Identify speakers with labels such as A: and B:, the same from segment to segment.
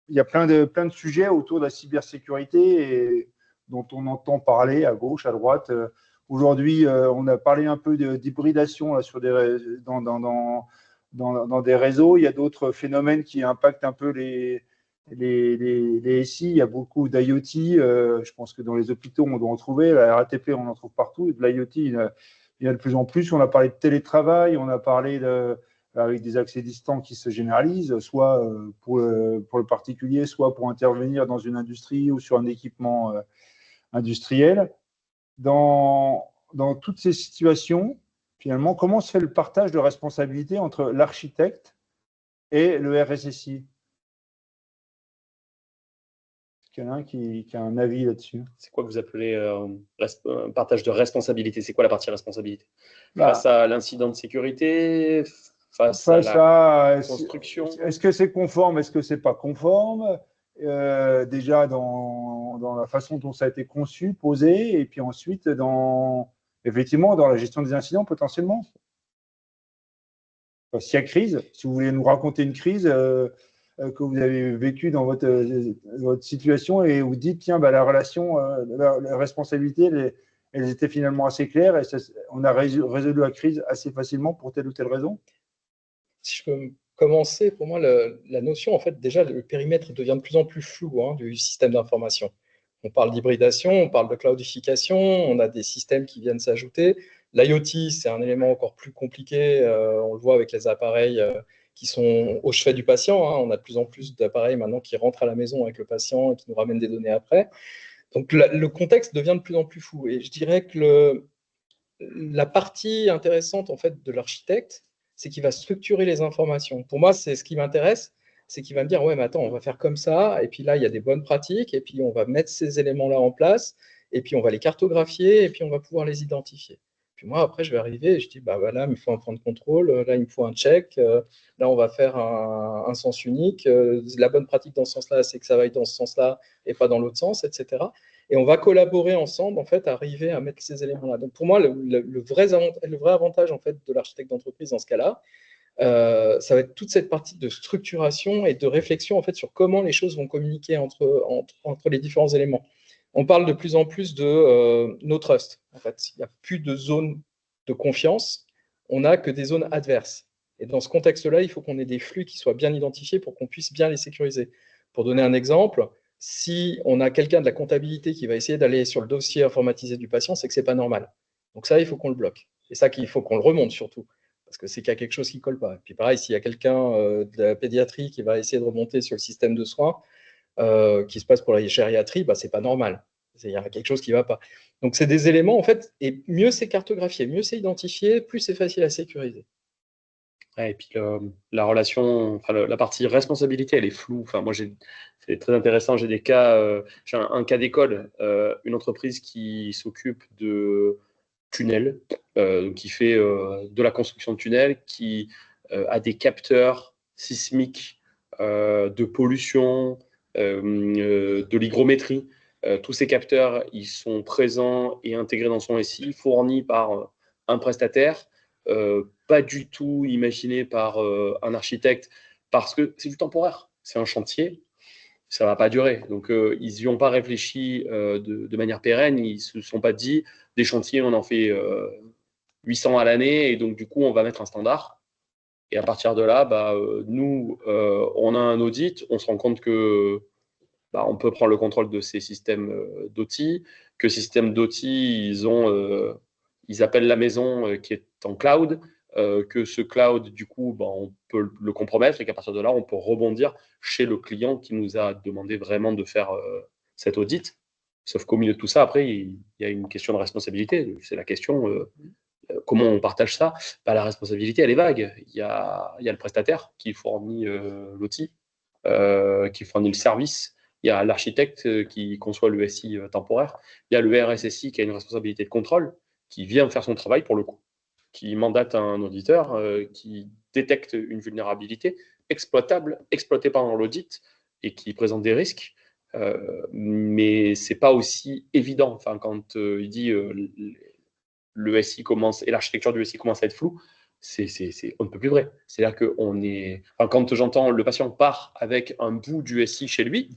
A: il y a plein de sujets autour de la cybersécurité et dont on entend parler à gauche, à droite. Aujourd'hui, on a parlé un peu d'hybridation sur dans des réseaux. Il y a d'autres phénomènes qui impactent un peu les SI. Il y a beaucoup d'IoT. Je pense que dans les hôpitaux, on doit en trouver. La RATP, on en trouve partout. De l'IoT, il y a de plus en plus. On a parlé de télétravail, on a parlé avec des accès distants qui se généralisent, soit pour le particulier, soit pour intervenir dans une industrie ou sur un équipement industriel. Dans toutes ces situations, finalement, comment se fait le partage de responsabilité entre l'architecte et le RSSI? Est-ce qu'il y en a un qui a un avis là-dessus?
B: C'est quoi que vous appelez partage de responsabilité? C'est quoi la partie responsabilité? Face à l'incident de sécurité, face à la construction?
A: Est-ce que c'est conforme? Est-ce que c'est pas conforme? Déjà dans la façon dont ça a été conçu, posé, et puis ensuite effectivement dans la gestion des incidents potentiellement. Enfin, s'il y a crise, si vous voulez nous raconter une crise que vous avez vécue dans votre situation et vous dites tiens, la relation, la responsabilité, elles étaient finalement assez claires et on a résolu la crise assez facilement pour telle ou telle raison.
C: Si je peux commencer, pour moi, la notion, en fait, déjà, le périmètre devient de plus en plus flou du système d'information. On parle d'hybridation, on parle de cloudification, on a des systèmes qui viennent s'ajouter. L'IoT, c'est un élément encore plus compliqué. On le voit avec les appareils qui sont au chevet du patient. On a de plus en plus d'appareils maintenant qui rentrent à la maison avec le patient et qui nous ramènent des données après. Donc, le contexte devient de plus en plus fou. Et je dirais que la partie intéressante, en fait, de l'architecte, c'est qu'il va structurer les informations. Pour moi, c'est ce qui m'intéresse, c'est qu'il va me dire, ouais, mais attends, on va faire comme ça, et puis là, il y a des bonnes pratiques, et puis on va mettre ces éléments-là en place, et puis on va les cartographier, et puis on va pouvoir les identifier. Puis moi, après, je vais arriver et je dis, là, il me faut un point de contrôle, là, il me faut un check, là, on va faire un sens unique. La bonne pratique dans ce sens-là, c'est que ça va être dans ce sens-là et pas dans l'autre sens, etc. Et on va collaborer ensemble, en fait, à arriver à mettre ces éléments-là. Donc, pour moi, le vrai avantage, en fait, de l'architecte d'entreprise dans ce cas-là, ça va être toute cette partie de structuration et de réflexion, en fait, sur comment les choses vont communiquer entre les différents éléments. On parle de plus en plus de no trust, en fait. Il n'y a plus de zone de confiance, on n'a que des zones adverses. Et dans ce contexte-là, il faut qu'on ait des flux qui soient bien identifiés pour qu'on puisse bien les sécuriser. Pour donner un exemple, si on a quelqu'un de la comptabilité qui va essayer d'aller sur le dossier informatisé du patient, c'est que ce n'est pas normal. Donc ça, il faut qu'on le bloque. Et ça, il faut qu'on le remonte surtout, parce que c'est qu'il y a quelque chose qui ne colle pas. Et puis pareil, s'il y a quelqu'un de la pédiatrie qui va essayer de remonter sur le système de soins, qui se passe pour la gériatrie, ce n'est pas normal. Il y a quelque chose qui ne va pas. Donc c'est des éléments, en fait, et mieux c'est cartographié, mieux c'est identifié, plus c'est facile à sécuriser.
B: Ouais, et puis la relation, la partie responsabilité, elle est floue. Moi, c'est très intéressant. J'ai des cas, j'ai un cas d'école, une entreprise qui s'occupe de tunnels, qui fait de la construction de tunnels, qui a des capteurs sismiques, de pollution, de l'hygrométrie. Tous ces capteurs, ils sont présents et intégrés dans son SI, fournis par un prestataire. Pas du tout imaginé par un architecte, parce que c'est du temporaire, c'est un chantier, ça ne va pas durer. Donc, ils n'y ont pas réfléchi de manière pérenne, ils ne se sont pas dit, des chantiers, on en fait 800 à l'année, et donc du coup, on va mettre un standard. Et à partir de là, nous, on a un audit, on se rend compte que on peut prendre le contrôle de ces systèmes d'outils, que ces systèmes d'outils, ils appellent la maison qui est en cloud, que ce cloud, du coup, on peut le compromettre et qu'à partir de là, on peut rebondir chez le client qui nous a demandé vraiment de faire cet audit. Sauf qu'au milieu de tout ça, après, il y a une question de responsabilité. C'est la question, comment on partage ça? La responsabilité, elle est vague. Il y a le prestataire qui fournit l'outil, qui fournit le service. Il y a l'architecte qui conçoit le SI temporaire. Il y a le RSSI qui a une responsabilité de contrôle, qui vient faire son travail pour le coup, qui mandate un auditeur, qui détecte une vulnérabilité exploitable, exploitée pendant l'audit et qui présente des risques. Mais ce n'est pas aussi évident. Quand il dit le SI commence et l'architecture du SI commence à être floue, on ne peut plus vrai. C'est-à-dire que quand j'entends le patient part avec un bout du SI chez lui,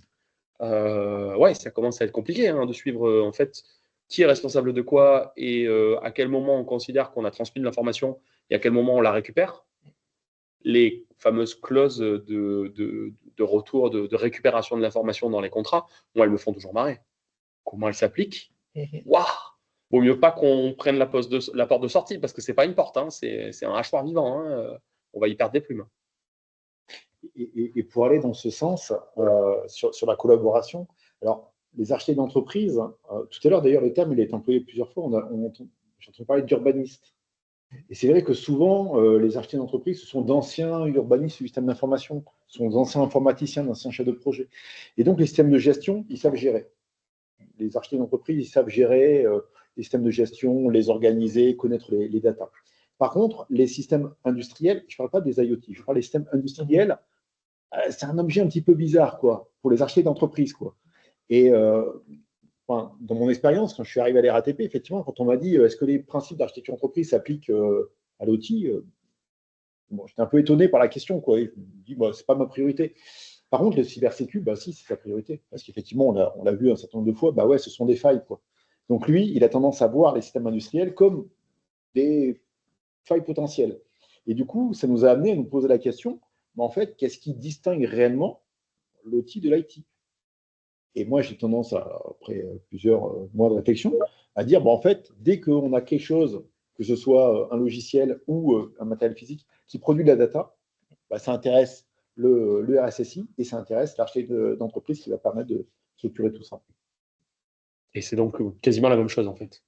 B: ouais, ça commence à être compliqué hein, de suivre en fait qui est responsable de quoi et à quel moment on considère qu'on a transmis de l'information et à quel moment on la récupère. Les fameuses clauses de retour, de récupération de l'information dans les contrats, moi, elles me font toujours marrer. Comment elles s'appliquent? Waouh! Vaut mieux pas qu'on prenne la porte de sortie parce que c'est pas une porte, hein, c'est un hachoir vivant. Hein, on va y perdre des plumes.
D: Et pour aller dans ce sens, sur la collaboration, alors les architectes d'entreprise, tout à l'heure d'ailleurs le terme il a été employé plusieurs fois, j'ai entendu parler d'urbanistes. Et c'est vrai que souvent les architectes d'entreprise ce sont d'anciens urbanistes du système d'information, ce sont d'anciens informaticiens, d'anciens chefs de projet. Et donc les systèmes de gestion, ils savent gérer. Les architectes d'entreprise, ils savent gérer les systèmes de gestion, les organiser, connaître les datas. Par contre, les systèmes industriels, je ne parle pas des IoT, je parle des systèmes industriels, c'est un objet un petit peu bizarre, quoi, pour les architectes d'entreprise, quoi. Et dans mon expérience, quand je suis arrivé à l'RATP, effectivement, quand on m'a dit est-ce que les principes d'architecture d'entreprise s'appliquent à l'OT, bon, j'étais un peu étonné par la question, quoi. Et je me dis, bah, c'est pas ma priorité. Par contre, le cybersécu, bah, si, c'est sa priorité. Parce qu'effectivement, on l'a vu un certain nombre de fois, bah ouais, ce sont des failles, quoi. Donc lui, il a tendance à voir les systèmes industriels comme des failles potentielles. Et du coup, ça nous a amené à nous poser la question, mais en fait, qu'est-ce qui distingue réellement l'outil de l'IT? Et moi, j'ai tendance, après plusieurs mois de réflexion, à dire, bon, en fait, dès qu'on a quelque chose, que ce soit un logiciel ou un matériel physique, qui produit de la data, bah, ça intéresse le RSSI et ça intéresse l'architecte d'entreprise qui va permettre de structurer tout ça.
B: Et c'est donc quasiment la même chose en fait.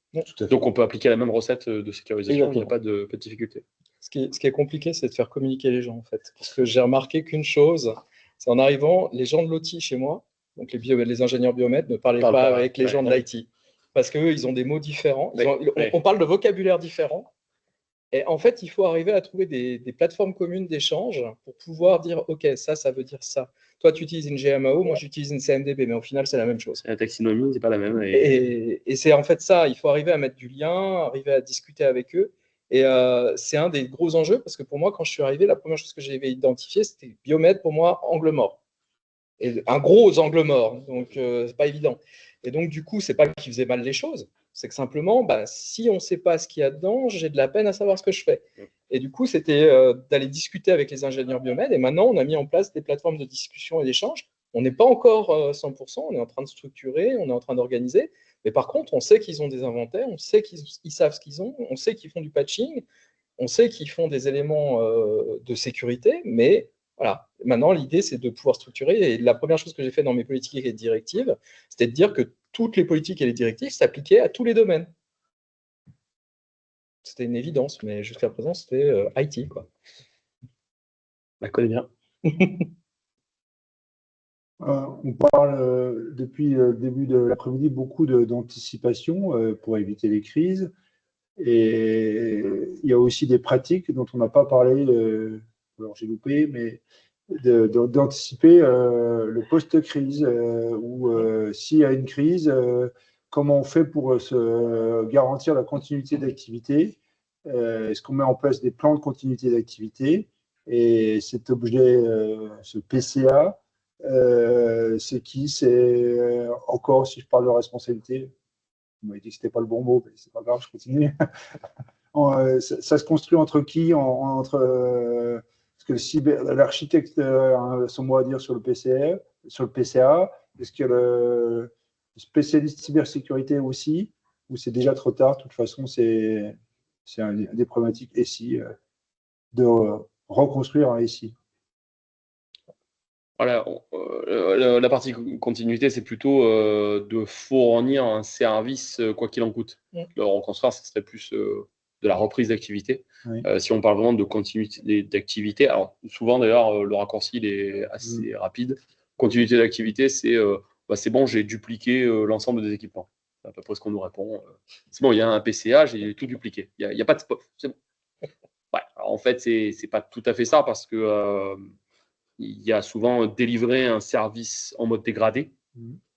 B: Donc on peut appliquer la même recette de sécurisation, il n'y a pas de difficulté.
C: Ce qui est compliqué, c'est de faire communiquer les gens en fait. Parce que j'ai remarqué qu'une chose, c'est en arrivant, les gens de l'OT chez moi, donc les ingénieurs biomètres, ne parlaient pas avec les gens de l'IT. Parce qu'eux, ils ont des mots différents. On parle de vocabulaire différent. Et en fait, il faut arriver à trouver des plateformes communes d'échange pour pouvoir dire, OK, ça veut dire ça. Toi, tu utilises une GMAO, moi, j'utilise une CMDB, mais au final, c'est la même chose.
B: La taxinomie, c'est pas la même.
C: Et c'est en fait ça, il faut arriver à mettre du lien, arriver à discuter avec eux. Et c'est un des gros enjeux, parce que pour moi, quand je suis arrivé, la première chose que j'avais identifiée, c'était biomètre, pour moi, angle mort. Et un gros angle mort, donc c'est pas évident. Et donc, du coup, c'est pas qu'ils faisaient mal les choses, c'est que simplement, bah, si on ne sait pas ce qu'il y a dedans, j'ai de la peine à savoir ce que je fais. Et du coup, c'était d'aller discuter avec les ingénieurs biomètres. Et maintenant, on a mis en place des plateformes de discussion et d'échange. On n'est pas encore 100%, on est en train de structurer, on est en train d'organiser. Mais par contre, on sait qu'ils ont des inventaires, on sait qu'ils savent ce qu'ils ont, on sait qu'ils font du patching, on sait qu'ils font des éléments de sécurité, mais voilà. Maintenant, l'idée, c'est de pouvoir structurer. Et la première chose que j'ai fait dans mes politiques et directives, c'était de dire que toutes les politiques et les directives s'appliquaient à tous les domaines. C'était une évidence, mais jusqu'à présent, c'était IT, quoi.
B: On la connaît bien.
A: On parle depuis le début de l'après-midi beaucoup d'anticipation pour éviter les crises. Et il y a aussi des pratiques dont on n'a pas parlé, alors j'ai loupé, mais d'anticiper le post-crise ou s'il y a une crise, comment on fait pour se garantir la continuité d'activité? Est-ce qu'on met en place des plans de continuité d'activité? Et cet objet, ce PCA, c'est qui? C'est encore, si je parle de responsabilité, vous m'avez dit que ce n'était pas le bon mot, mais c'est pas grave, je continue. Ça se construit entre qui? Est-ce que l'architecte a son mot à dire sur le PCA? Est-ce que le spécialiste cybersécurité aussi? Ou c'est déjà trop tard? De toute façon, c'est des problématiques SI, de reconstruire un SI.
B: Voilà, la partie continuité, c'est plutôt de fournir un service quoi qu'il en coûte. Le reconstruire, ce serait plus de la reprise d'activité.
A: Oui.
B: Si on parle vraiment de continuité d'activité, alors souvent d'ailleurs, le raccourci il est assez rapide. Continuité d'activité, c'est bon, j'ai dupliqué l'ensemble des équipements. C'est à peu près ce qu'on nous répond. C'est bon, il y a un PCA, j'ai tout dupliqué. Il n'y a pas de spot. C'est bon. Ouais, alors en fait, c'est pas tout à fait ça parce que il y a souvent délivré un service en mode dégradé.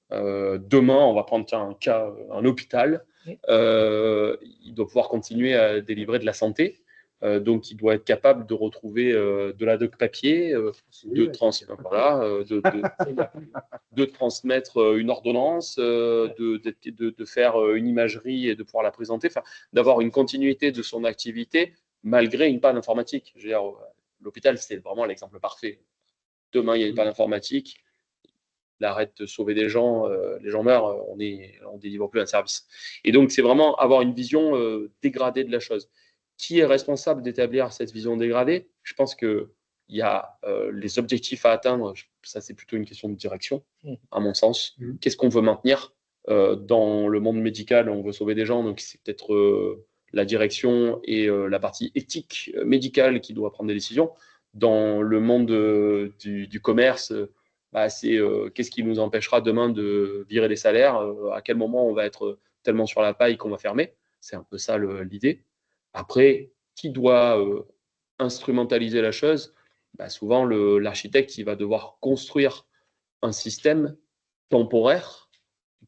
B: Demain, on va prendre un hôpital. Il doit pouvoir continuer à délivrer de la santé. Donc, il doit être capable de retrouver de la doc papier, de transmettre une ordonnance, de faire une imagerie et de pouvoir la présenter, d'avoir une continuité de son activité malgré une panne informatique. Je veux dire, l'hôpital, c'est vraiment l'exemple parfait. Demain, il y a une panne informatique, il arrête de sauver des gens, les gens meurent, on ne délivre plus un service. Et donc, c'est vraiment avoir une vision dégradée de la chose. Qui est responsable d'établir cette vision dégradée? Je pense qu'il y a les objectifs à atteindre, ça c'est plutôt une question de direction, à mon sens. Qu'est-ce qu'on veut maintenir? Dans le monde médical, on veut sauver des gens, donc c'est peut-être la direction et la partie éthique médicale qui doit prendre des décisions. Dans le monde du commerce, c'est qu'est-ce qui nous empêchera demain de virer les salaires? À quel moment on va être tellement sur la paille qu'on va fermer? C'est un peu ça l'idée. Après, qui doit instrumentaliser la chose? Souvent, l'architecte, il va devoir construire un système temporaire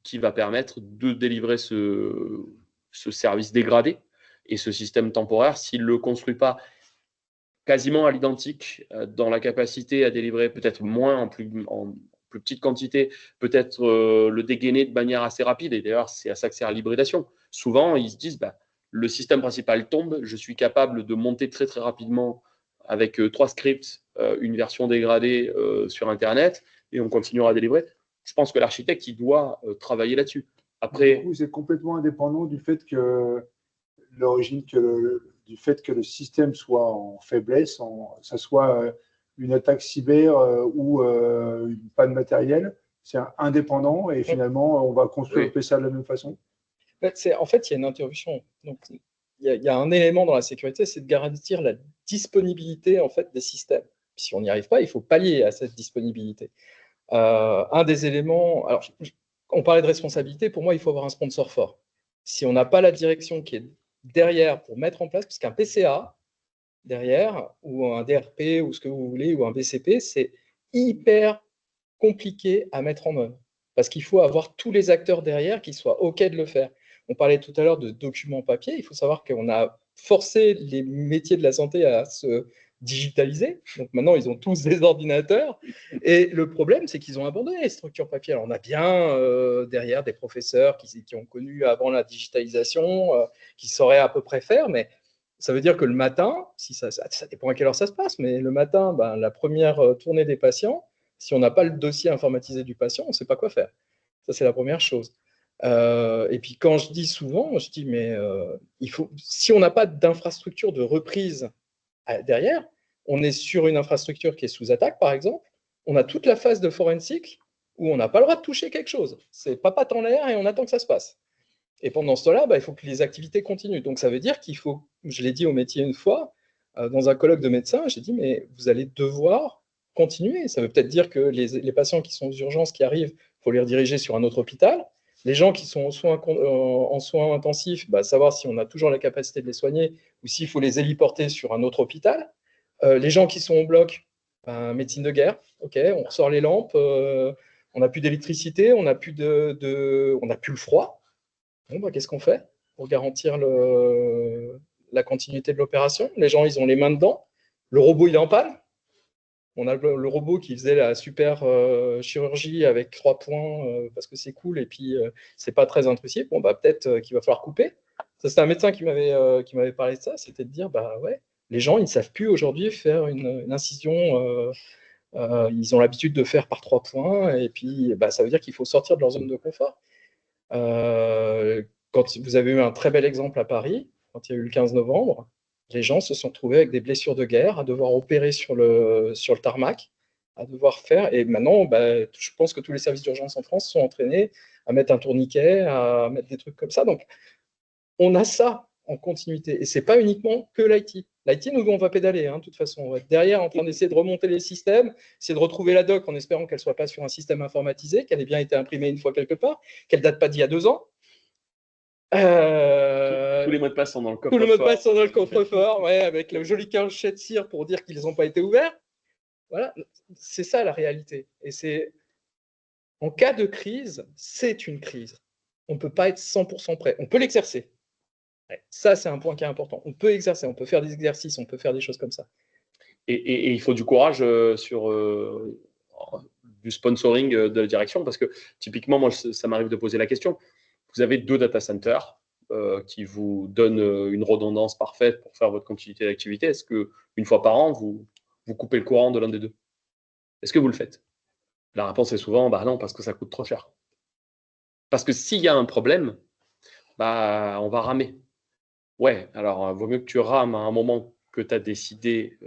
B: qui va permettre de délivrer ce service dégradé. Et ce système temporaire, s'il ne le construit pas quasiment à l'identique, dans la capacité à délivrer peut-être moins en plus petite quantité, peut-être le dégainer de manière assez rapide. Et d'ailleurs, c'est à ça que sert l'hybridation. Souvent, ils se disent, le système principal tombe, je suis capable de monter très très rapidement avec 3 scripts, une version dégradée sur Internet, et on continuera à délivrer. Je pense que l'architecte, il doit travailler là-dessus. Après,
A: du coup, c'est complètement indépendant du fait que du fait que le système soit en faiblesse, ça soit une attaque cyber ou une panne matérielle. C'est indépendant et finalement, on va construire le ça de la même façon.
C: En fait, il y a une interruption. Donc, il y a un élément dans la sécurité, c'est de garantir la disponibilité en fait, des systèmes. Si on n'y arrive pas, il faut pallier à cette disponibilité. Un des éléments, alors on parlait de responsabilité, pour moi, il faut avoir un sponsor fort. Si on n'a pas la direction qui est derrière pour mettre en place, parce qu'un PCA derrière, ou un DRP, ou ce que vous voulez, ou un BCP, c'est hyper compliqué à mettre en œuvre, parce qu'il faut avoir tous les acteurs derrière qui soient OK de le faire. On parlait tout à l'heure de documents papier, il faut savoir qu'on a forcé les métiers de la santé à se digitaliser. Donc maintenant, ils ont tous des ordinateurs. Et le problème, c'est qu'ils ont abandonné les structures papier. Alors, on a bien derrière des professeurs qui ont connu avant la digitalisation, qui sauraient à peu près faire, mais ça veut dire que le matin, ça dépend à quelle heure ça se passe, mais le matin, la première tournée des patients, si on n'a pas le dossier informatisé du patient, on ne sait pas quoi faire. Ça, c'est la première chose. Et puis, quand je dis souvent, je dis, mais si on n'a pas d'infrastructure de reprise derrière, on est sur une infrastructure qui est sous attaque, par exemple, on a toute la phase de forensique où on n'a pas le droit de toucher quelque chose. C'est patate en l'air et on attend que ça se passe. Et pendant ce temps-là, il faut que les activités continuent. Donc, ça veut dire qu'il faut, je l'ai dit au métier une fois, dans un colloque de médecins, j'ai dit, mais vous allez devoir continuer. Ça veut peut-être dire que les patients qui sont aux urgences, qui arrivent, il faut les rediriger sur un autre hôpital. Les gens qui sont en soins intensifs, savoir si on a toujours la capacité de les soigner ou s'il faut les héliporter sur un autre hôpital. Les gens qui sont au bloc, médecine de guerre, ok, on ressort les lampes, on n'a plus d'électricité, on n'a plus le froid. Bon, qu'est-ce qu'on fait pour garantir la continuité de l'opération? Les gens, ils ont les mains dedans. Le robot, il est en panne. On a le robot qui faisait la super chirurgie avec 3 points parce que c'est cool et puis c'est pas très intrusif. Bon, peut-être qu'il va falloir couper. Ça, c'était un médecin qui m'avait parlé de ça. C'était de dire, ouais, les gens, ils ne savent plus aujourd'hui faire une incision. Ils ont l'habitude de faire par 3 points et puis ça veut dire qu'il faut sortir de leur zone de confort. Quand vous avez eu un très bel exemple à Paris, quand il y a eu le 15 novembre, les gens se sont trouvés avec des blessures de guerre, à devoir opérer sur le tarmac, à devoir faire. Et maintenant, je pense que tous les services d'urgence en France sont entraînés à mettre un tourniquet, à mettre des trucs comme ça. Donc, on a ça en continuité. Et ce n'est pas uniquement que l'IT. L'IT, nous, on va pédaler, de toute façon. On va être derrière en train d'essayer de remonter les systèmes, essayer de retrouver la doc en espérant qu'elle ne soit pas sur un système informatisé, qu'elle ait bien été imprimée une fois quelque part, qu'elle ne date pas d'il y a 2 ans.
B: Tous les mots de passe sont dans le coffre-fort.
C: Tous les mots de passe sont dans le coffre-fort, ouais, avec le joli cachet de cire pour dire qu'ils n'ont pas été ouverts. Voilà, c'est ça la réalité. Et c'est en cas de crise, c'est une crise. On ne peut pas être 100% prêt. On peut l'exercer.
B: Ouais.
C: Ça, c'est un point qui est important. On peut exercer, on peut faire des exercices, on peut faire des choses comme ça.
B: Et il faut du courage sur du sponsoring de la direction, parce que typiquement, moi, ça m'arrive de poser la question. Vous avez 2 data centers qui vous donnent une redondance parfaite pour faire votre continuité d'activité. Est-ce qu'une fois par an, vous coupez le courant de l'un des deux? Est-ce que vous le faites? La réponse est souvent, bah non, parce que ça coûte trop cher. Parce que s'il y a un problème, bah, on va ramer. Ouais, alors, vaut mieux que tu rames à un moment que tu as décidé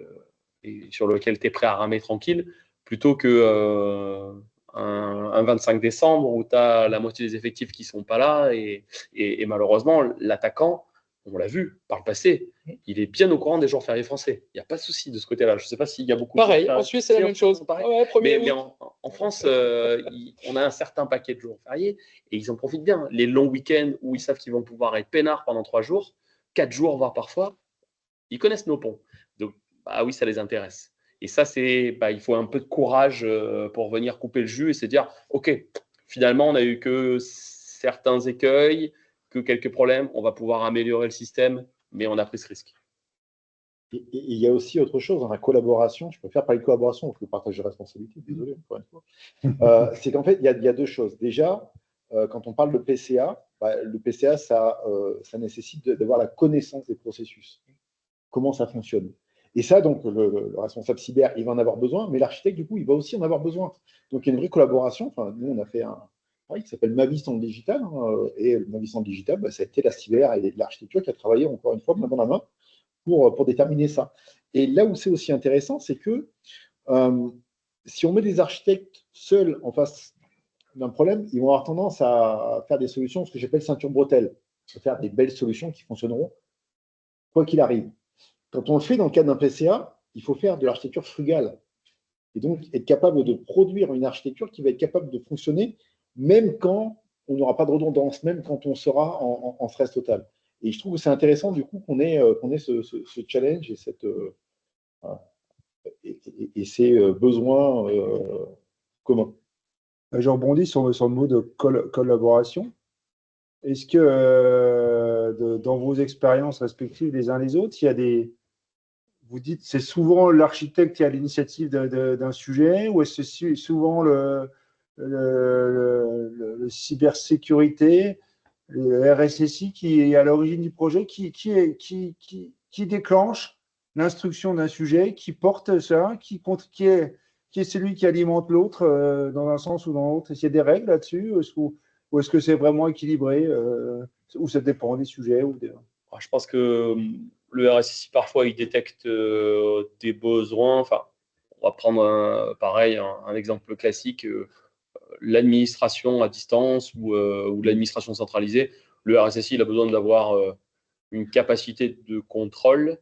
B: et sur lequel tu es prêt à ramer tranquille, plutôt que un 25 décembre où tu as la moitié des effectifs qui ne sont pas là. Et malheureusement, l'attaquant, on l'a vu par le passé, il est bien au courant des jours fériés français. Il n'y a pas de souci de ce côté-là. Je ne sais pas s'il y a beaucoup de jours
C: Pareil,
B: fériés.
C: en Suisse, c'est la même chose.
B: Pareil.
C: Ouais, 1er
B: Mais
C: août.
B: en France, on a un certain paquet de jours fériés et ils en profitent bien. Les longs week-ends où ils savent qu'ils vont pouvoir être peinards pendant 3 jours, 4 jours, voire parfois, ils connaissent nos ponts. Donc, bah oui, ça les intéresse. Et ça, il faut un peu de courage pour venir couper le jus et se dire, OK, finalement, on n'a eu que certains écueils, que quelques problèmes, on va pouvoir améliorer le système, mais on a pris ce risque.
D: Et il y a aussi autre chose dans la collaboration. Je préfère parler de collaboration donc le partage de responsabilité, désolé encore une fois. C'est qu'en fait, il y a 2 choses. Déjà, quand on parle de PCA, le PCA, ça nécessite d'avoir la connaissance des processus, comment ça fonctionne. Et ça, donc, le responsable cyber, il va en avoir besoin, mais l'architecte, du coup, il va aussi en avoir besoin. Donc, il y a une vraie collaboration. Enfin, nous, on a fait un travail qui s'appelle Mavis en digital, et le Mavis en digital, ça a été la cyber et l'architecture qui a travaillé, encore une fois, main dans la main, pour déterminer ça. Et là où c'est aussi intéressant, c'est que si on met des architectes seuls en face d'un problème, ils vont avoir tendance à faire des solutions, ce que j'appelle ceinture bretelle, à faire des belles solutions qui fonctionneront quoi qu'il arrive. Quand on le fait dans le cadre d'un PCA, il faut faire de l'architecture frugale. Et donc être capable de produire une architecture qui va être capable de fonctionner même quand on n'aura pas de redondance, même quand on sera en stress total. Et je trouve que c'est intéressant du coup qu'on ait ce challenge et ces besoins communs.
A: Je rebondis sur le mot de collaboration. Est-ce que dans vos expériences respectives les uns les autres, il y a vous dites c'est souvent l'architecte qui a l'initiative d'un sujet, ou est-ce que c'est souvent le cybersécurité, le RSSI qui est à l'origine du projet, qui déclenche l'instruction d'un sujet, qui porte ça, qui est celui qui alimente l'autre dans un sens ou dans l'autre? Est-ce qu'il y a des règles là-dessus, ou est-ce que c'est vraiment équilibré, ou ça dépend des sujets
B: Je pense que le RSSI, parfois, il détecte des besoins. Enfin, on va prendre pareil un exemple classique, l'administration à distance ou l'administration centralisée. Le RSSI, il a besoin d'avoir une capacité de contrôle.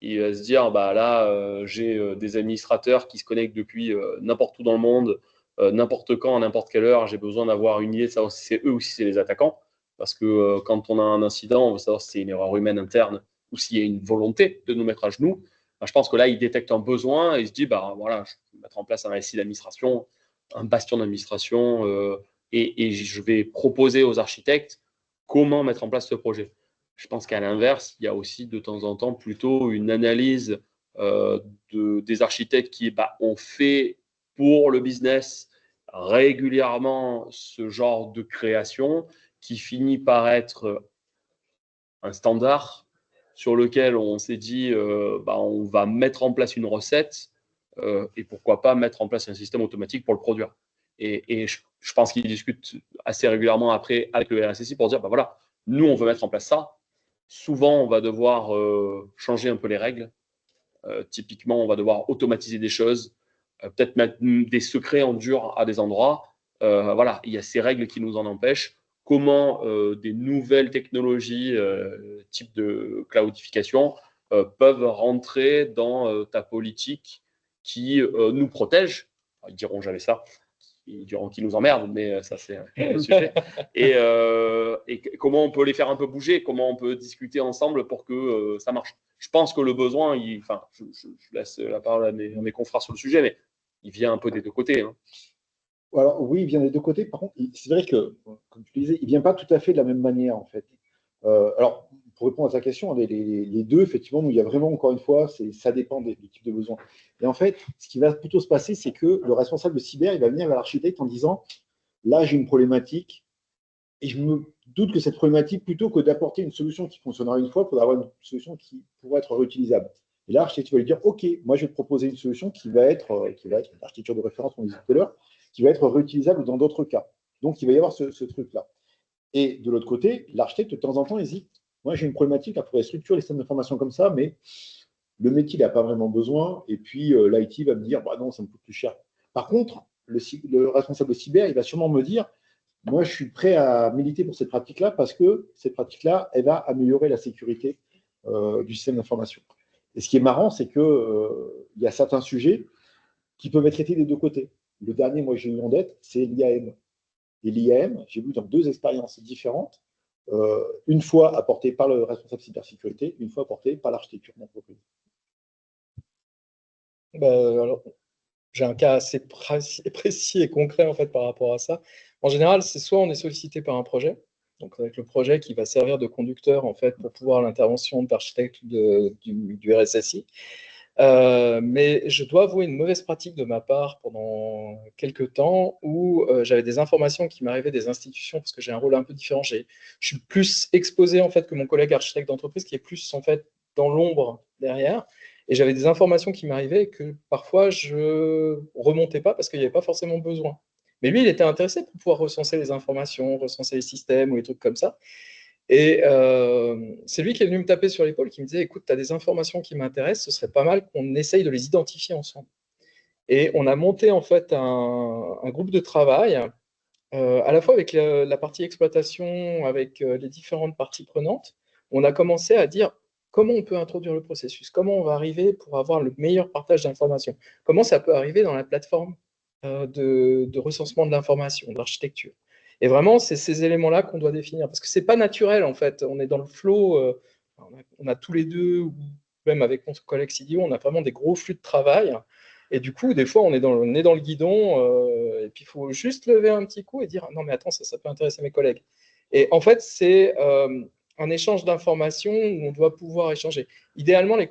B: Il va se dire, bah là, j'ai des administrateurs qui se connectent depuis n'importe où dans le monde, n'importe quand, à n'importe quelle heure. J'ai besoin d'avoir une idée de savoir si c'est eux ou si c'est les attaquants. Parce que quand on a un incident, on veut savoir si c'est une erreur humaine interne ou s'il y a une volonté de nous mettre à genoux. Je pense que là, il détecte un besoin et il se dit, bah voilà, je vais mettre en place un SI d'administration, un bastion d'administration, et je vais proposer aux architectes comment mettre en place ce projet. Je pense qu'à l'inverse, il y a aussi de temps en temps plutôt une analyse des architectes qui ont fait pour le business régulièrement ce genre de création qui finit par être un standard sur lequel on s'est dit on va mettre en place une recette et pourquoi pas mettre en place un système automatique pour le produire. Et je pense qu'ils discutent assez régulièrement après avec le RSSI pour dire voilà, nous on veut mettre en place ça. Souvent, on va devoir changer un peu les règles. Typiquement, on va devoir automatiser des choses, peut-être mettre des secrets en dur à des endroits. Voilà, il y a ces règles qui nous en empêchent. Comment des nouvelles technologies, type de cloudification, peuvent rentrer dans ta politique qui nous protège. Ils diront jamais ça. Ils diront qu'ils nous emmerdent, mais ça, c'est un sujet. Et comment on peut les faire un peu bouger, comment on peut discuter ensemble pour que ça marche. Je pense que le besoin, je laisse la parole à mes confrères sur le sujet, mais il vient un peu des deux côtés. Hein.
D: Alors oui, il vient des deux côtés. Par contre, c'est vrai que, comme tu disais, il ne vient pas tout à fait de la même manière, en fait. Alors, pour répondre à ta question, les deux, effectivement, nous, il y a vraiment, encore une fois, ça dépend du type de besoin. Et en fait, ce qui va plutôt se passer, c'est que le responsable de cyber, il va venir vers l'architecte en disant, là, j'ai une problématique, et je me doute que cette problématique, plutôt que d'apporter une solution qui fonctionnera une fois, il faudra avoir une solution qui pourra être réutilisable. Et là, l'architecte va lui dire, OK, moi, je vais te proposer une solution qui va être l'architecture de référence, on disait tout à l'heure, qui va être réutilisable dans d'autres cas. Donc, il va y avoir ce truc-là. Et de l'autre côté, l'architecte, de temps en temps, hésite. Moi, j'ai une problématique, il faudrait structurer les systèmes d'information comme ça, mais le métier n'a pas vraiment besoin. Et puis, l'IT va me dire, bah non, ça me coûte plus cher. Par contre, le responsable de cyber, il va sûrement me dire, moi, je suis prêt à militer pour cette pratique-là parce que cette pratique-là, elle va améliorer la sécurité du système d'information. Et ce qui est marrant, c'est qu'il y a certains sujets qui peuvent être traités des deux côtés. Le dernier, moi, j'ai eu en tête, c'est l'IAM. Et l'IAM, j'ai vu dans deux expériences différentes, une fois apportée par le responsable cybersécurité, une fois apportée par l'architecture d'entreprise.
C: Alors, j'ai un cas assez précis et concret en fait par rapport à ça. En général, c'est soit on est sollicité par un projet, donc avec le projet qui va servir de conducteur en fait pour pouvoir l'intervention d'architecte du RSSI. Mais je dois avouer une mauvaise pratique de ma part pendant quelques temps où j'avais des informations qui m'arrivaient des institutions parce que j'ai un rôle un peu différent. Je suis plus exposé en fait que mon collègue architecte d'entreprise qui est plus en fait dans l'ombre derrière. Et j'avais des informations qui m'arrivaient que parfois je remontais pas parce qu'il n'y avait pas forcément besoin. Mais lui, il était intéressé pour pouvoir recenser les informations, recenser les systèmes ou les trucs comme ça. Et c'est lui qui est venu me taper sur l'épaule, qui me disait, écoute, tu as des informations qui m'intéressent, ce serait pas mal qu'on essaye de les identifier ensemble. Et on a monté en fait un groupe de travail, à la fois avec la partie exploitation, avec les différentes parties prenantes. On a commencé à dire comment on peut introduire le processus, comment on va arriver pour avoir le meilleur partage d'informations, comment ça peut arriver dans la plateforme de recensement de l'information, de l'architecture. Et vraiment, c'est ces éléments-là qu'on doit définir, parce que c'est pas naturel, en fait. On est dans le flow, on a tous les deux, ou même avec mon collègue CDO, on a vraiment des gros flux de travail. Et du coup, des fois, on est dans le guidon, et puis il faut juste lever un petit coup et dire, non, mais attends, ça peut intéresser mes collègues. Et en fait, c'est un échange d'informations où on doit pouvoir échanger. Idéalement, les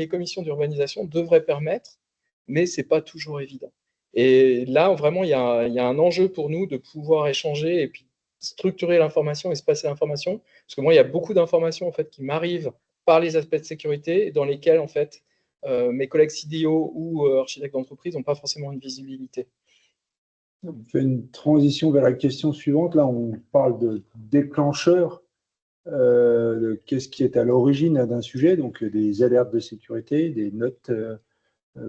C: commissions d'urbanisation devraient permettre, mais ce n'est pas toujours évident. Et là, vraiment, il y a un enjeu pour nous de pouvoir échanger et puis structurer l'information, espacer l'information. Parce que moi, il y a beaucoup d'informations en fait, qui m'arrivent par les aspects de sécurité dans lesquels en fait, mes collègues CDO ou architectes d'entreprise n'ont pas forcément une visibilité.
A: On fait une transition vers la question suivante. Là, on parle de déclencheur, de qu'est-ce qui est à l'origine d'un sujet, donc des alertes de sécurité, des notes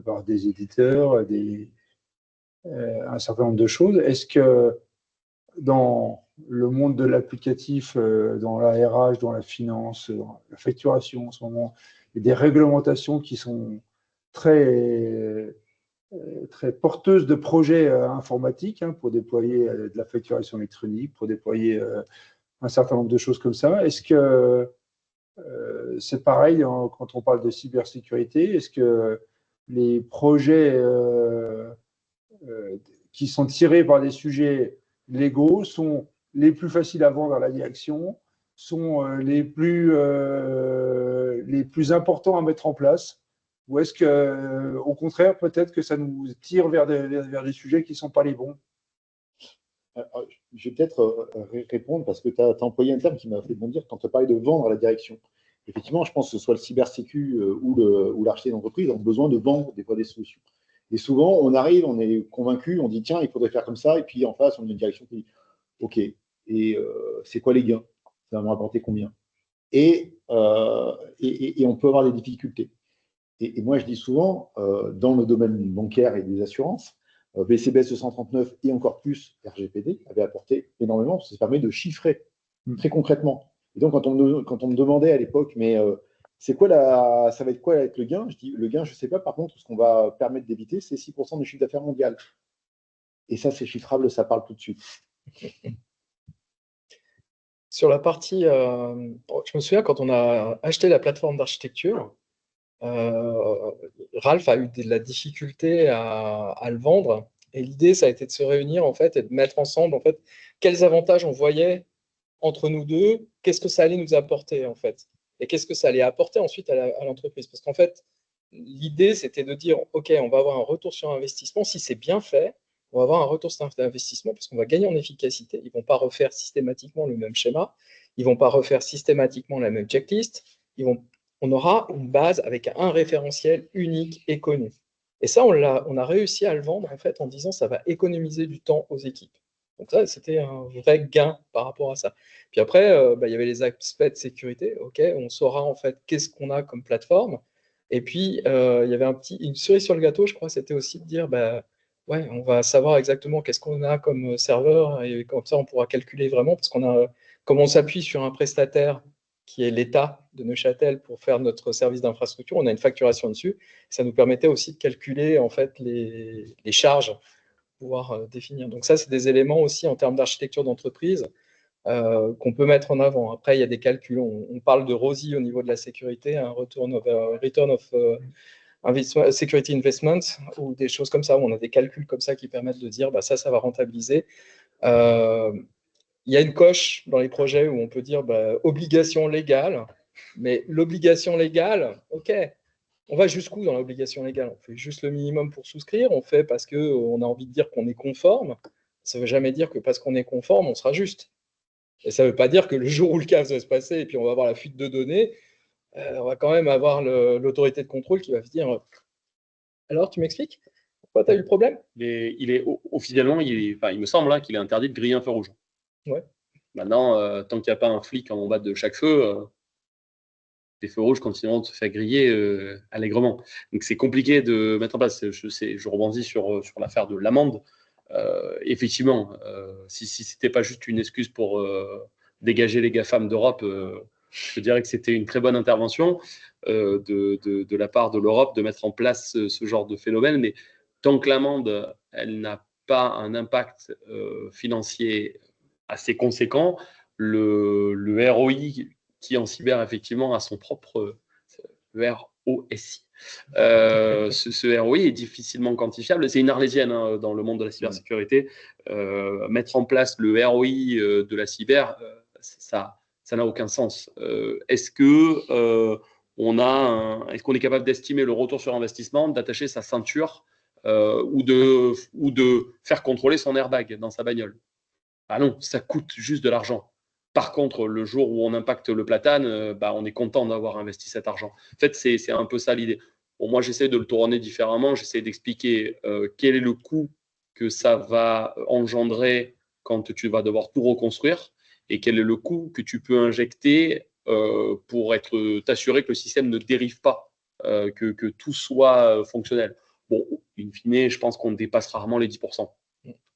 A: par des éditeurs, un certain nombre de choses. Est-ce que dans le monde de l'applicatif, dans la RH, dans la finance, dans la facturation en ce moment, il y a des réglementations qui sont très porteuses de projets informatiques pour déployer de la facturation électronique, pour déployer un certain nombre de choses comme ça. Est-ce que c'est pareil quand on parle de cybersécurité? Est-ce que les projets qui sont tirés par des sujets légaux sont les plus faciles à vendre à la direction, sont les plus importants à mettre en place? Ou est-ce que, au contraire, peut-être que ça nous tire vers des sujets qui ne sont pas les bons?
D: Je vais peut-être répondre parce que tu as employé un terme qui m'a fait bondir quand tu as parlé de vendre à la direction. Effectivement, je pense que ce soit le cybersécu ou l'architecte d'entreprise ont besoin de vendre des fois des solutions. Et souvent, on arrive, on est convaincu, on dit tiens, il faudrait faire comme ça, et puis en face, on a une direction qui dit ok, et c'est quoi les gains? Ça va me rapporter combien? Et on peut avoir des difficultés. Et moi, je dis souvent, dans le domaine bancaire et des assurances, BCBS 239 et encore plus RGPD avaient apporté énormément, parce que ça permet de chiffrer très concrètement. Et donc, quand on me demandait à l'époque, mais ça va être quoi avec le gain? Je dis, le gain, je ne sais pas. Par contre, ce qu'on va permettre d'éviter, c'est 6% du chiffre d'affaires mondial. Et ça, c'est chiffrable, ça parle tout de suite.
C: Sur la partie, je me souviens quand on a acheté la plateforme d'architecture, Ralph a eu de la difficulté à le vendre. Et l'idée, ça a été de se réunir en fait et de mettre ensemble quels avantages on voyait entre nous deux, qu'est-ce que ça allait nous apporter en fait. et qu'est-ce que ça allait apporter ensuite à l'entreprise. Parce qu'en fait, l'idée, c'était de dire, OK, on va avoir un retour sur investissement. Si c'est bien fait, on va avoir un retour sur investissement parce qu'on va gagner en efficacité. Ils ne vont pas refaire systématiquement le même schéma. Ils ne vont pas refaire systématiquement la même checklist. On aura une base avec un référentiel unique et connu. Et ça, on a réussi à le vendre en fait en disant ça va économiser du temps aux équipes. Donc ça, c'était un vrai gain par rapport à ça. Puis après, il y avait les aspects de sécurité. OK, on saura en fait qu'est-ce qu'on a comme plateforme. Et puis, il y avait une cerise sur le gâteau, je crois, c'était aussi de dire, ouais, on va savoir exactement qu'est-ce qu'on a comme serveur et comme ça, on pourra calculer vraiment parce comme on s'appuie sur un prestataire qui est l'État de Neuchâtel pour faire notre service d'infrastructure, on a une facturation dessus. Ça nous permettait aussi de calculer en fait les charges, pouvoir définir. Donc ça, c'est des éléments aussi en termes d'architecture d'entreprise qu'on peut mettre en avant. Après, il y a des calculs. On parle de ROSI au niveau de la sécurité, un return of security investment ou des choses comme ça, où on a des calculs comme ça qui permettent de dire ça va rentabiliser. Il y a une coche dans les projets où on peut dire obligation légale, mais l'obligation légale, OK, on va jusqu'où dans l'obligation légale? On fait juste le minimum pour souscrire, on fait parce qu'on a envie de dire qu'on est conforme. Ça ne veut jamais dire que parce qu'on est conforme, on sera juste. Et ça ne veut pas dire que le jour où le cas va se passer et puis on va avoir la fuite de données, on va quand même avoir l'autorité de contrôle qui va se dire alors, tu m'expliques? Pourquoi tu as eu le problème?
B: Officiellement, il me semble qu'il est interdit de griller un feu rouge.
C: Ouais.
B: Maintenant, tant qu'il n'y a pas un flic en bas de chaque feu, les feux rouges continueront de se faire griller allègrement. Donc c'est compliqué de mettre en place. Je rebondis sur l'affaire de l'amende. Effectivement, si ce n'était pas juste une excuse pour dégager les GAFAM d'Europe, je dirais que c'était une très bonne intervention de la part de l'Europe de mettre en place ce genre de phénomène. Mais tant que l'amende, elle n'a pas un impact financier assez conséquent, le ROI qui en cyber, effectivement, a son propre ROSI. Ce ROI est difficilement quantifiable. C'est une arlésienne dans le monde de la cybersécurité. Mettre en place le ROI de la cyber, ça n'a aucun sens. Est-ce qu'on est capable d'estimer le retour sur investissement, d'attacher sa ceinture ou de faire contrôler son airbag dans sa bagnole? Ah non, ça coûte juste de l'argent. Par contre, le jour où on impacte le platane, on est content d'avoir investi cet argent. En fait, c'est un peu ça l'idée. Bon, moi, j'essaie de le tourner différemment. J'essaie d'expliquer quel est le coût que ça va engendrer quand tu vas devoir tout reconstruire et quel est le coût que tu peux injecter pour t'assurer que le système ne dérive pas, que tout soit fonctionnel. Bon, in fine, je pense qu'on dépasse rarement les 10%.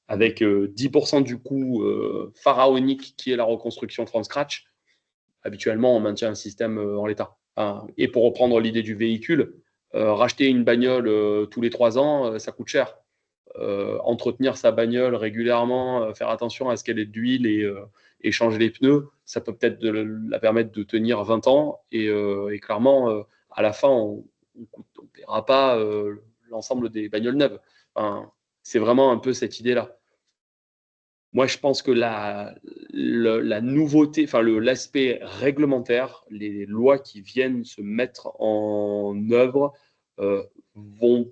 B: Avec 10% du coût pharaonique qui est la reconstruction from scratch, habituellement, on maintient un système en l'état. Et pour reprendre l'idée du véhicule, racheter une bagnole tous les 3 ans, ça coûte cher. Entretenir sa bagnole régulièrement, faire attention à ce qu'elle ait de l'huile et changer les pneus, ça peut peut-être la permettre de tenir 20 ans. Et clairement, à la fin, on ne paiera pas l'ensemble des bagnoles neuves. C'est vraiment un peu cette idée-là. Moi, je pense que la nouveauté, l'aspect réglementaire, les lois qui viennent se mettre en œuvre vont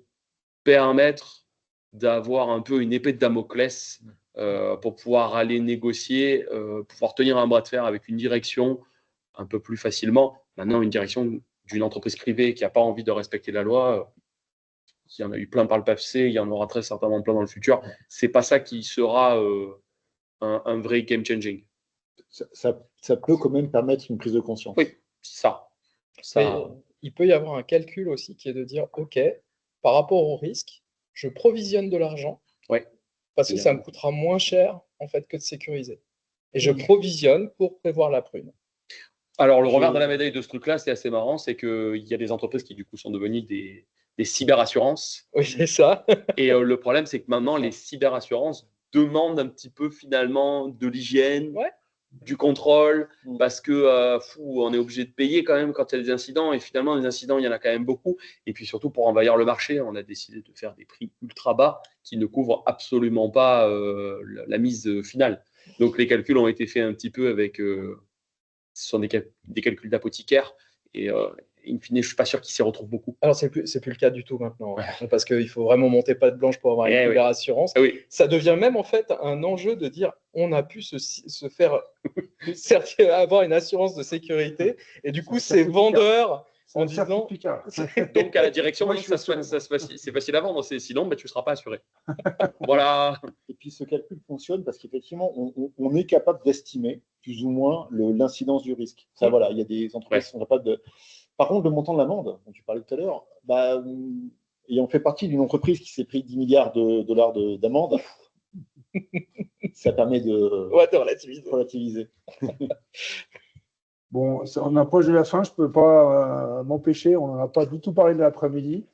B: permettre d'avoir un peu une épée de Damoclès pour pouvoir aller négocier, pouvoir tenir un bras de fer avec une direction un peu plus facilement. Maintenant, une direction d'une entreprise privée qui n'a pas envie de respecter la loi, il y en a eu plein par le passé, il y en aura très certainement plein dans le futur. C'est pas ça qui sera un vrai game changing.
D: Ça peut quand même permettre une prise de conscience.
B: Oui, ça.
C: Il peut y avoir un calcul aussi qui est de dire, OK, par rapport au risque, je provisionne de l'argent parce que ça me coûtera moins cher en fait que de sécuriser. Et je provisionne pour prévoir la prune.
B: Alors, le revers de la médaille de ce truc-là, c'est assez marrant, c'est qu'il y a des entreprises qui, du coup, sont devenues des cyberassurances.
C: Oui, c'est ça.
B: Et le problème, c'est que maintenant, les cyberassurances demandent un petit peu, finalement, de l'hygiène, du contrôle, parce que on est obligé de payer quand même quand il y a des incidents. Et finalement, les incidents, il y en a quand même beaucoup. Et puis, surtout, pour envahir le marché, on a décidé de faire des prix ultra bas qui ne couvrent absolument pas la mise finale. Donc, les calculs ont été faits un petit peu avec ce sont des calculs d'apothicaire. Et in fine, je ne suis pas sûr qu'ils s'y retrouvent beaucoup.
C: Alors, c'est plus le cas du tout maintenant, hein, parce qu'il faut vraiment monter patte blanche pour avoir une première assurance.
B: Oui.
C: Ça devient même en fait un enjeu de dire on a pu se faire avoir une assurance de sécurité, et du coup, ces vendeurs en disant.
B: Donc, à la direction, c'est facile à vendre. Sinon, tu ne seras pas assuré. Voilà.
D: Et puis, ce calcul fonctionne parce qu'effectivement, on est capable d'estimer plus ou moins l'incidence du risque. Ça, voilà, il y a des entreprises qui sont capables de. Par contre, le montant de l'amende, dont tu parlais tout à l'heure, ayant fait partie d'une entreprise qui s'est pris 10 milliards de dollars d'amende, ça permet de relativiser.
A: Bon, on approche de la fin, je ne peux pas m'empêcher, on n'en a pas du tout parlé de l'après-midi,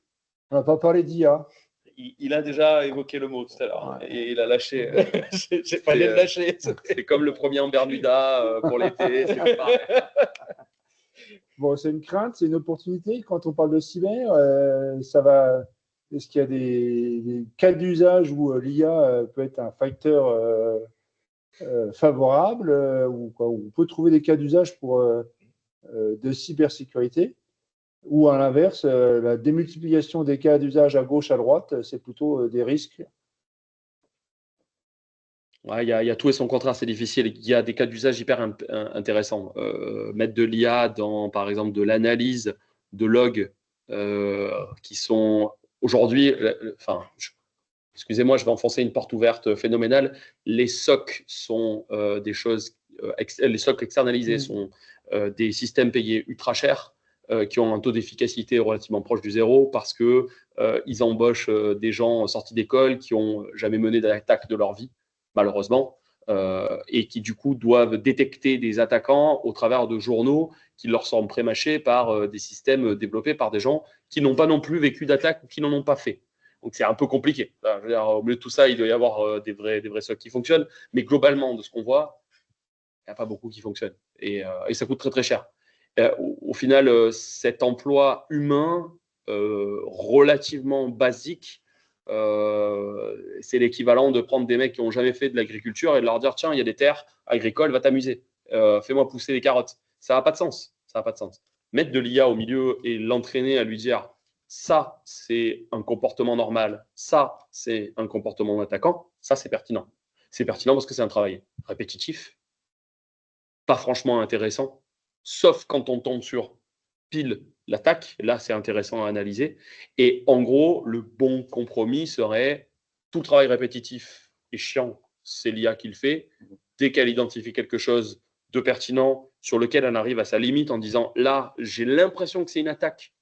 A: on n'a pas parlé d'IA.
B: Il a déjà évoqué le mot tout à l'heure, et il a lâché.
C: J'ai pas allé le lâcher.
B: C'est comme le premier en Bermuda pour l'été, c'est pareil.
A: Bon, c'est une crainte, c'est une opportunité. Quand on parle de cyber, est-ce qu'il y a des cas d'usage où l'IA peut être un facteur favorable, où on peut trouver des cas d'usage de cybersécurité, ou à l'inverse, la démultiplication des cas d'usage à gauche, à droite, c'est plutôt des risques?
B: Ouais, il y a tout et son contraire, c'est difficile. Il y a des cas d'usage hyper intéressants. Mettre de l'IA dans, par exemple, de l'analyse de logs qui sont aujourd'hui, excusez-moi, je vais enfoncer une porte ouverte phénoménale. Les SOC sont des choses, les SOC externalisés sont des systèmes payés ultra chers qui ont un taux d'efficacité relativement proche du zéro parce que ils embauchent des gens sortis d'école qui n'ont jamais mené d'attaque de leur vie, malheureusement, et qui du coup doivent détecter des attaquants au travers de journaux qui leur semblent prémâchés par des systèmes développés par des gens qui n'ont pas non plus vécu d'attaque ou qui n'en ont pas fait. Donc c'est un peu compliqué. Enfin, je veux dire, au milieu de tout ça, il doit y avoir des vrais SOC qui fonctionnent, mais globalement, de ce qu'on voit, il n'y a pas beaucoup qui fonctionnent. Et ça coûte très très cher. Au final, cet emploi humain relativement basique, c'est l'équivalent de prendre des mecs qui n'ont jamais fait de l'agriculture et de leur dire tiens, il y a des terres agricoles, va t'amuser, fais-moi pousser des carottes. Ça n'a pas de sens. Ça n'a pas de sens. Mettre de l'IA au milieu et l'entraîner à lui dire ça, c'est un comportement normal, ça, c'est un comportement d'attaquant, ça, c'est pertinent. C'est pertinent parce que c'est un travail répétitif, pas franchement intéressant, sauf quand on tombe sur pile l'attaque. Là, c'est intéressant à analyser. Et en gros, le bon compromis serait tout le travail répétitif et chiant, c'est l'IA qui le fait. Dès qu'elle identifie quelque chose de pertinent sur lequel elle arrive à sa limite en disant là, j'ai l'impression que c'est une attaque,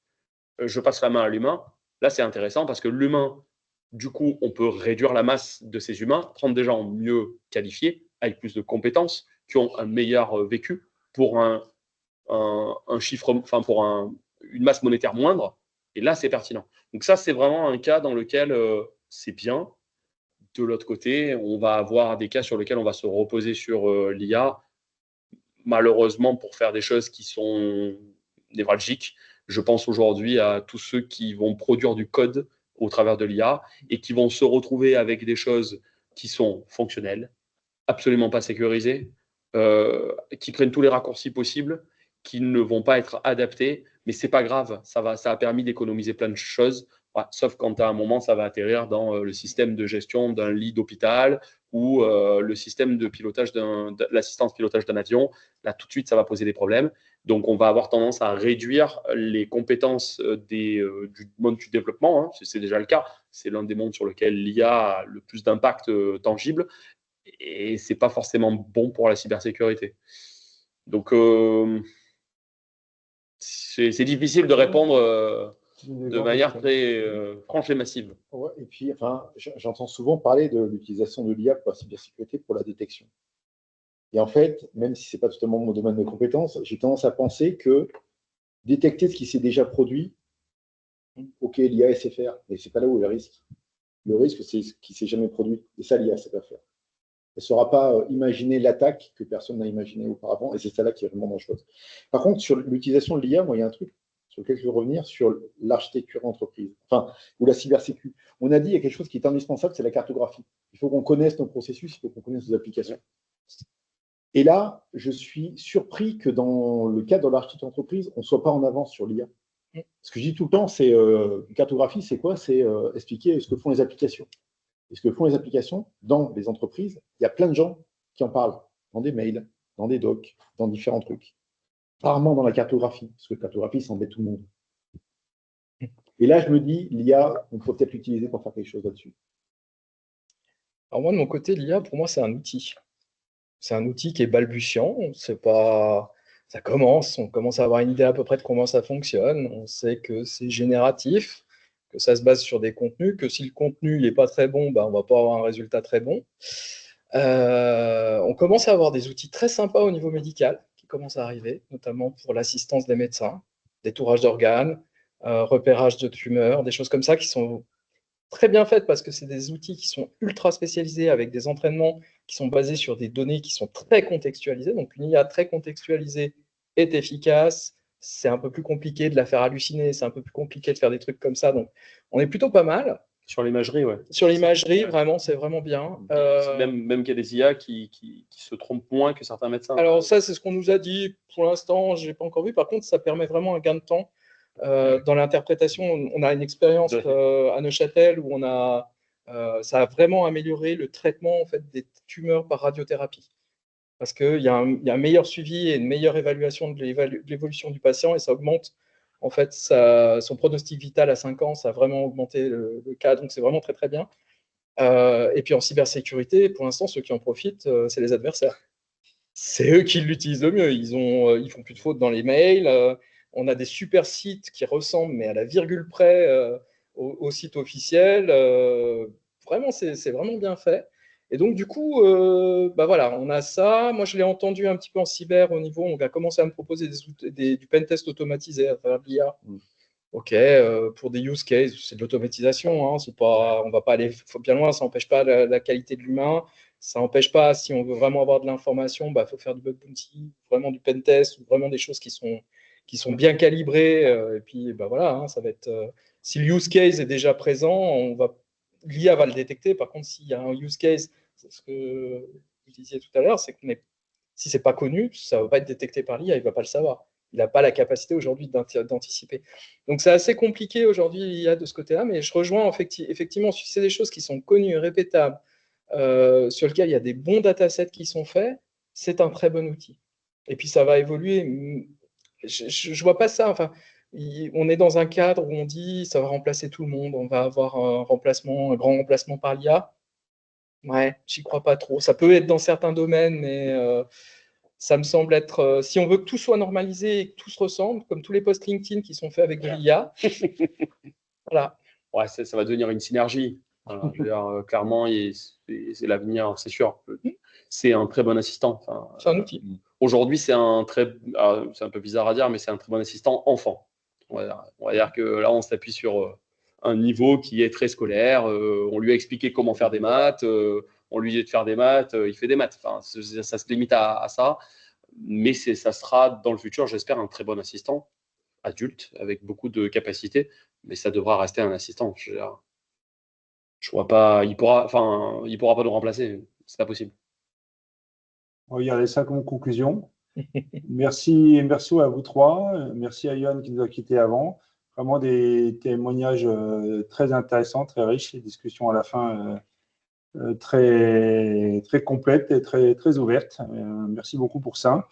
B: je passe la main à l'humain. Là, c'est intéressant parce que l'humain, du coup, on peut réduire la masse de ces humains, prendre des gens mieux qualifiés, avec plus de compétences, qui ont un meilleur vécu pour un chiffre, enfin pour une masse monétaire moindre. Et là, c'est pertinent. Donc ça, c'est vraiment un cas dans lequel c'est bien. De l'autre côté, on va avoir des cas sur lesquels on va se reposer sur l'IA, malheureusement pour faire des choses qui sont névralgiques. Je pense aujourd'hui à tous ceux qui vont produire du code au travers de l'IA et qui vont se retrouver avec des choses qui sont fonctionnelles, absolument pas sécurisées, qui prennent tous les raccourcis possibles, qui ne vont pas être adaptés, mais c'est pas grave, ça a permis d'économiser plein de choses, sauf quand à un moment ça va atterrir dans le système de gestion d'un lit d'hôpital ou le système de pilotage l'assistance pilotage d'un avion. Là, tout de suite, ça va poser des problèmes. Donc, on va avoir tendance à réduire les compétences du monde du développement. Hein. C'est déjà le cas. C'est l'un des mondes sur lequel l'IA a le plus d'impact tangible. Et ce n'est pas forcément bon pour la cybersécurité. Donc, c'est difficile de répondre de manière très franche et massive.
D: Ouais, et puis, j'entends souvent parler de l'utilisation de l'IA pour la cybersécurité, pour la détection. Et en fait, même si ce n'est pas totalement mon domaine de compétence, j'ai tendance à penser que détecter ce qui s'est déjà produit, ok, l'IA sait faire, mais ce n'est pas là où est le risque. Le risque, c'est ce qui ne s'est jamais produit. Et ça, l'IA ne sait pas faire. Elle ne saura pas imaginer l'attaque que personne n'a imaginé auparavant, et c'est ça là qui est vraiment dangereuse. Par contre, sur l'utilisation de l'IA, moi, il y a un truc sur lequel je veux revenir, sur l'architecture entreprise, ou la cybersécu. On a dit, il y a quelque chose qui est indispensable, c'est la cartographie. Il faut qu'on connaisse nos processus, il faut qu'on connaisse nos applications. Et là, je suis surpris que dans le cadre de l'architecture d'entreprise, on ne soit pas en avance sur l'IA. Ce que je dis tout le temps, c'est cartographie, c'est quoi? C'est expliquer ce que font les applications. Et ce que font les applications dans les entreprises, il y a plein de gens qui en parlent, dans des mails, dans des docs, dans différents trucs. Rarement dans la cartographie, parce que la cartographie, ça embête tout le monde. Et là, je me dis, l'IA, on peut peut-être l'utiliser pour faire quelque chose là-dessus.
C: Alors moi, de mon côté, l'IA, pour moi, c'est un outil. C'est un outil qui est balbutiant. C'est pas... Ça commence, on commence à avoir une idée à peu près de comment ça fonctionne. On sait que c'est génératif, que ça se base sur des contenus, que si le contenu n'est pas très bon, ben, on ne va pas avoir un résultat très bon. On commence à avoir des outils très sympas au niveau médical qui commencent à arriver, notamment pour l'assistance des médecins, détourage d'organes, repérage de tumeurs, des choses comme ça qui sont très bien faites parce que c'est des outils qui sont ultra spécialisés avec des entraînements qui sont basés sur des données qui sont très contextualisées. Donc une IA très contextualisée est efficace. C'est un peu plus compliqué de la faire halluciner, c'est un peu plus compliqué de faire des trucs comme ça. Donc on est plutôt pas mal.
B: Sur l'imagerie, ouais.
C: Sur l'imagerie, vraiment, c'est vraiment bien.
B: Même qu'il y a des IA qui se trompent moins que certains médecins.
C: Alors ça, c'est ce qu'on nous a dit. Pour l'instant, je n'ai pas encore vu. Par contre, ça permet vraiment un gain de temps. Dans l'interprétation, on a une expérience à Neuchâtel où ça a vraiment amélioré le traitement en fait, des tumeurs par radiothérapie. Parce qu'il y a un meilleur suivi et une meilleure évaluation de l'évolution du patient et ça augmente en fait son pronostic vital à 5 ans. Ça a vraiment augmenté le cas, donc c'est vraiment très très bien. Et puis en cybersécurité, pour l'instant, ceux qui en profitent, c'est les adversaires. C'est eux qui l'utilisent le mieux. Ils font plus de fautes dans les mails. On a des super sites qui ressemblent, mais à la virgule près, au site officiel. Vraiment, c'est vraiment bien fait. Et donc, du coup, bah voilà, on a ça. Moi, je l'ai entendu un petit peu en cyber au niveau, on va commencer à me proposer du pentest automatisé à travers l'IA. OK, pour des use cases, c'est de l'automatisation. Hein, on ne va pas aller bien loin, ça n'empêche pas la qualité de l'humain. Ça n'empêche pas, si on veut vraiment avoir de l'information, bah, faut faire du bug bounty, vraiment du pentest, ou vraiment des choses qui sont bien calibrées. Et puis, bah, voilà, hein, ça va être. Si le use case est déjà présent, l'IA va le détecter. Par contre, s'il y a un use case, c'est ce que vous disiez tout à l'heure, c'est que si c'est pas connu, ça va pas être détecté par l'IA, il va pas le savoir. Il n'a pas la capacité aujourd'hui d'anticiper. Donc c'est assez compliqué aujourd'hui l'IA de ce côté-là, mais je rejoins effectivement, si c'est des choses qui sont connues, répétables, sur lesquelles il y a des bons datasets qui sont faits, c'est un très bon outil. Et puis ça va évoluer. Je ne vois pas ça. Enfin, on est dans un cadre où on dit ça va remplacer tout le monde, on va avoir un grand remplacement par l'IA. Ouais, j'y crois pas trop. Ça peut être dans certains domaines, mais ça me semble être. Si on veut que tout soit normalisé et que tout se ressemble, comme tous les posts LinkedIn qui sont faits avec de l'IA, voilà.
B: Ouais, ça va devenir une synergie. Voilà, je veux dire, clairement, c'est l'avenir, c'est sûr. C'est un très bon assistant. Enfin,
C: c'est un outil.
B: Aujourd'hui, c'est un peu bizarre à dire, mais c'est un très bon assistant enfant. On va dire que là, on s'appuie sur un niveau qui est très scolaire. On lui a expliqué comment faire des maths. On lui dit de faire des maths. Il fait des maths. Enfin, ça se limite à ça. Mais ça sera dans le futur, j'espère, un très bon assistant adulte avec beaucoup de capacités. Mais ça devra rester un assistant. Je vois pas. Il pourra pas nous remplacer. C'est pas possible.
A: On va garder ça comme conclusion. Merci à vous trois. Merci à Yoann qui nous a quittés avant. Vraiment des témoignages très intéressants, très riches, des discussions à la fin très, très complètes et très, très ouvertes. Merci beaucoup pour ça.